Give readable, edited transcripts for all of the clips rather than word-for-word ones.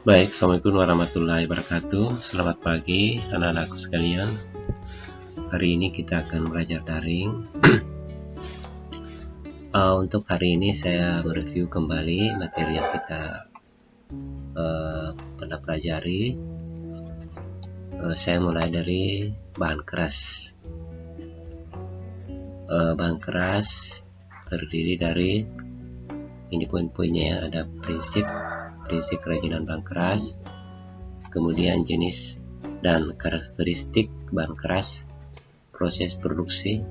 Baik, Assalamualaikum warahmatullahi wabarakatuh. Selamat pagi anak-anakku sekalian. Hari ini kita akan belajar daring. Untuk hari ini saya mereview kembali materi yang kita pernah pelajari. Saya mulai dari bahan keras. Bahan keras terdiri dari ini poin-poinnya ya, ada prinsip kerajinan bahan keras, kemudian jenis dan karakteristik bahan keras, proses produksi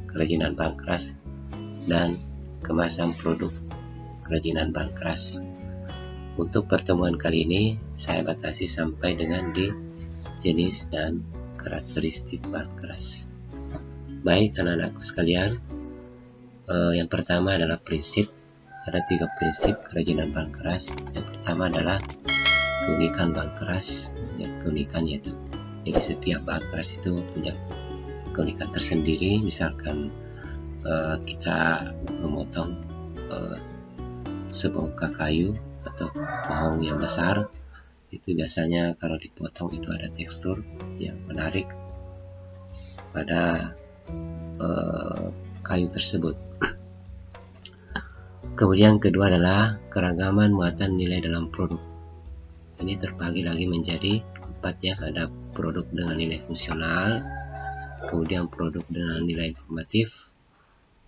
kerajinan bahan keras, dan kemasan produk kerajinan bahan keras. Untuk pertemuan kali ini saya batasi sampai dengan di jenis dan karakteristik bahan keras. Baik anak-anakku sekalian, yang pertama adalah prinsip. Ada 3 prinsip kerajinan bahan keras. Yang pertama adalah keunikan bahan keras. Keunikan yaitu, jadi setiap bahan keras itu punya keunikan tersendiri. Misalkan kita memotong sebongkah kayu atau pohon yang besar, itu biasanya kalau dipotong itu ada tekstur yang menarik pada kayu tersebut. Kemudian kedua adalah keragaman muatan nilai dalam produk. Ini terbagi lagi menjadi 4 ya. Ada produk dengan nilai fungsional, kemudian produk dengan nilai informatif,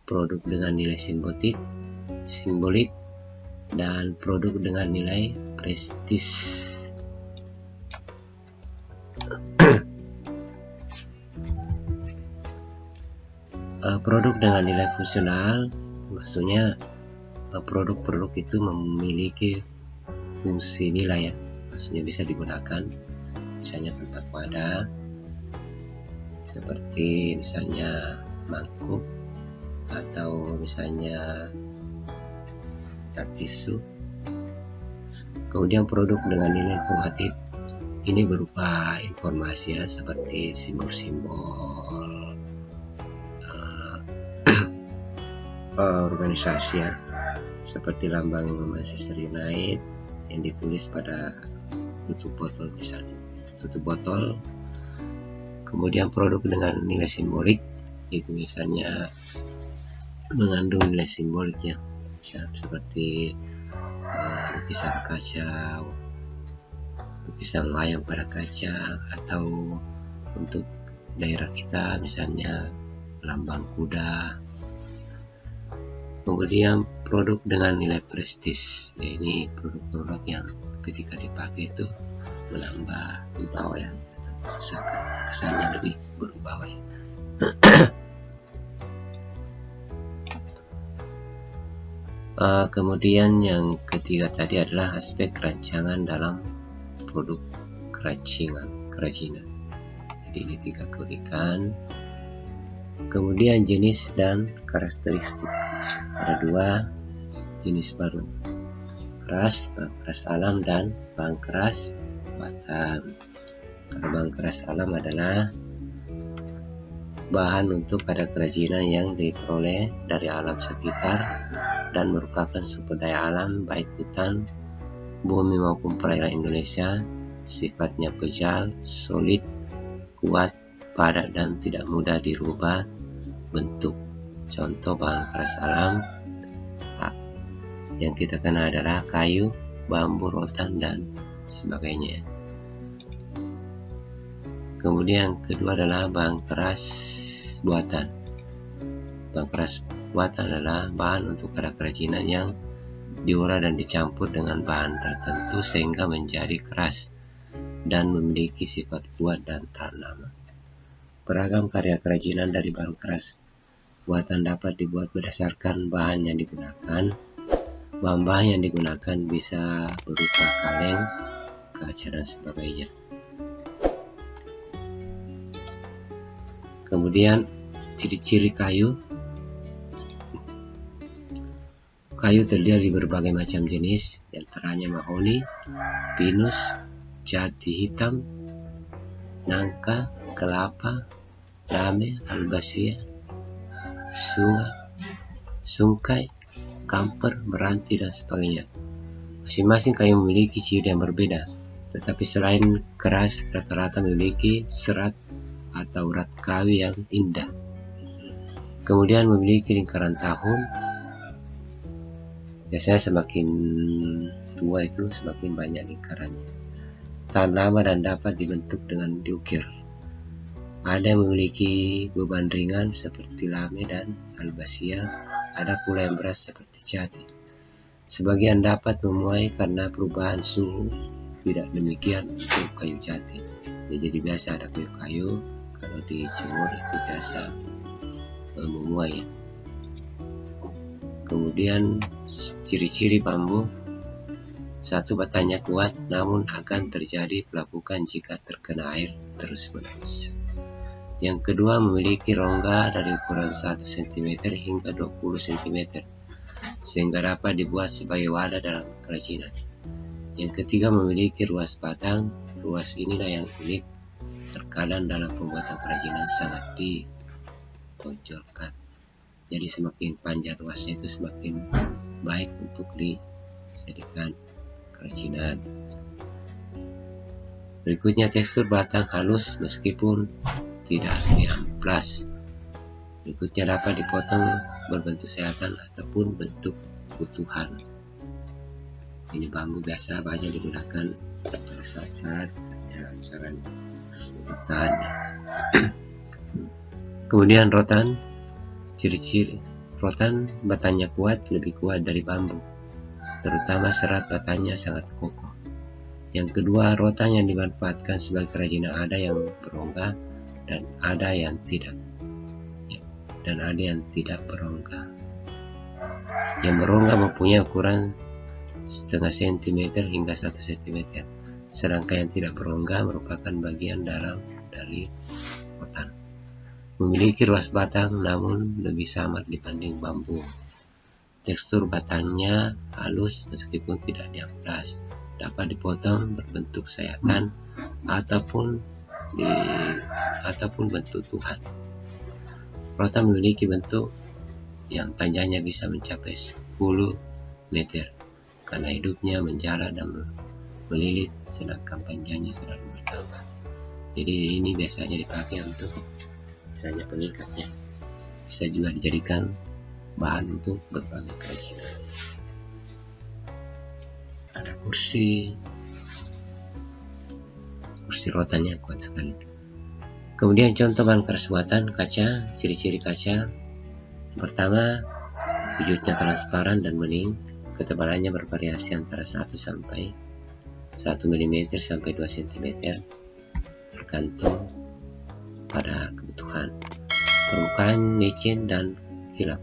produk dengan nilai simbolik, dan produk dengan nilai prestis. Produk dengan nilai fungsional maksudnya produk-produk itu memiliki fungsi nilai ya, maksudnya bisa digunakan, misalnya tempat wadah, seperti misalnya mangkuk, atau misalnya tisu. Kemudian produk dengan nilai informatif, ini berupa informasi ya, seperti simbol-simbol organisasi ya, seperti lambang Manchester United yang ditulis pada tutup botol, misalnya tutup botol. Kemudian produk dengan nilai simbolik itu misalnya mengandung nilai simbolik ya, seperti lukisan kaca, lukisan wayang pada kaca, atau untuk daerah kita misalnya lambang kuda. Kemudian produk dengan nilai prestis, ya, ini produk-produk yang ketika dipakai itu menambah wibawa ya, kesannya lebih berwibawa ya. Kemudian yang ketiga tadi adalah aspek rancangan dalam produk kerajinan. Jadi ini 3 keunikan. Kemudian jenis dan karakteristik, ada 2 jenis bahan keras alam dan bahan keras buatan. Kalau bahan keras alam adalah bahan untuk ada kerajinan yang diperoleh dari alam sekitar dan merupakan sumber daya alam baik hutan, bumi maupun perairan Indonesia. Sifatnya pejal, solid, kuat, padat, dan tidak mudah dirubah bentuk. Contoh bahan keras alam yang kita kenal adalah kayu, bambu, rotan, dan sebagainya. Kemudian kedua adalah bahan keras buatan. Bahan keras buatan adalah bahan untuk ada kerajinan yang diolah dan dicampur dengan bahan tertentu sehingga menjadi keras dan memiliki sifat kuat dan tahan lama. Beragam karya kerajinan dari bahan keras buatan dapat dibuat berdasarkan bahan yang digunakan. Bahan-bahan yang digunakan bisa berupa kaleng, kaca, dan sebagainya. Kemudian ciri-ciri kayu. Kayu terdiri dari berbagai macam jenis, diantaranya mahoni, pinus, jati hitam, nangka, kelapa, lame, albasia, sungkai, kamper, meranti, dan sebagainya. Masing-masing kayu memiliki ciri yang berbeda, tetapi selain keras, rata-rata memiliki serat atau urat kayu yang indah. Kemudian memiliki lingkaran tahun. Biasanya semakin tua itu semakin banyak lingkarannya. Tahan lama dan dapat dibentuk dengan diukir. Ada yang memiliki beban ringan seperti lame dan albasia, ada pula yang berat seperti jati. Sebagian dapat memuai karena perubahan suhu, tidak demikian untuk kayu jati. Ya, jadi biasa ada kayu-kayu kalau dijemur itu biasa memuai. Kemudian ciri-ciri bambu. 1. Batangnya kuat, namun akan terjadi pelapukan jika terkena air terus-menerus. Yang kedua, memiliki rongga dari ukuran 1 cm hingga 20 cm, sehingga dapat dibuat sebagai wadah dalam kerajinan. Yang ketiga, memiliki ruas batang. Ruas inilah yang unik, terkadang dalam pembuatan kerajinan sangat ditonjolkan. Jadi semakin panjang ruasnya itu semakin baik untuk dijadikan kerajinan. Berikutnya, tekstur batang halus meskipun tidak diamplas. Berikutnya, dapat dipotong berbentuk sayatan ataupun bentuk utuhan. Ini bambu biasa banyak digunakan pada saat-saat misalnya acara nikahan. Kemudian rotan. Ciri-ciri rotan, batangnya kuat, lebih kuat dari bambu, terutama serat batangnya sangat kokoh. Yang kedua, rotan yang dimanfaatkan sebagai kerajinan ada yang berongga dan ada yang tidak. Berongga. Yang berongga mempunyai ukuran setengah cm hingga 1 cm, sedangkan yang tidak berongga merupakan bagian dalam dari rotan. Memiliki ruas batang namun lebih samar dibanding bambu. Tekstur batangnya halus meskipun tidak diamplas, dapat dipotong berbentuk sayatan ataupun bentuk tuhan. Rotan memiliki bentuk yang panjangnya bisa mencapai 10 meter karena hidupnya menjala dan melilit, sedangkan panjangnya selalu bertambah. Jadi ini biasanya dipakai untuk misalnya pengikatnya, bisa juga dijadikan bahan untuk berbagai kerajinan. Ada kursi rotannya kuat sekali. Kemudian contoh bahan keras buatan kaca. Ciri-ciri kaca. Pertama, wujudnya transparan dan bening. Ketebalannya bervariasi antara 1 mm sampai 2 cm, tergantung pada kebutuhan. Permukaan licin dan kilap.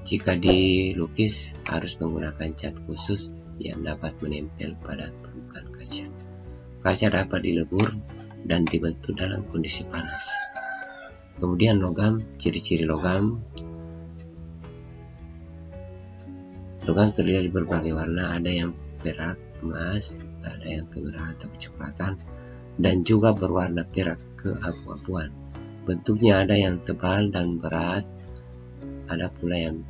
Jika dilukis harus menggunakan cat khusus yang dapat menempel pada permukaan kaca. Kaca dapat dilebur dan dibentuk dalam kondisi panas. Kemudian logam. Ciri-ciri logam. Logam terdiri dari berbagai warna, ada yang perak, emas, ada yang kemerahan atau kecoklatan, dan juga berwarna perak keabu-abuan. Bentuknya ada yang tebal dan berat, ada pula yang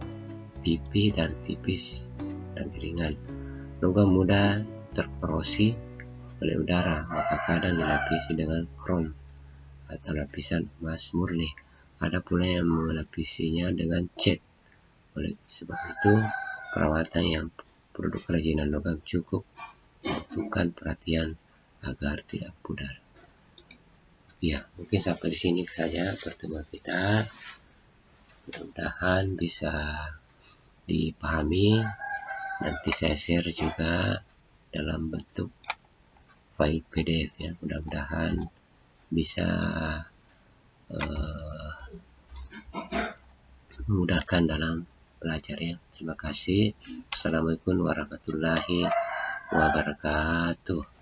pipih dan tipis dan ringan. Logam mudah terkorosi oleh udara, maka kadang dilapisi dengan krom atau lapisan emas murni. Ada pula yang melapisinya dengan cat. Oleh sebab itu, perawatan yang produk kerajinan logam cukup membutuhkan perhatian agar tidak pudar. Ya, mungkin sampai di sini saja pertemuan kita. Mudah-mudahan bisa dipahami. Nanti saya share juga dalam bentuk file PDF ya. Mudah-mudahan bisa memudahkan dalam belajar ya. Terima kasih. Assalamualaikum warahmatullahi wabarakatuh.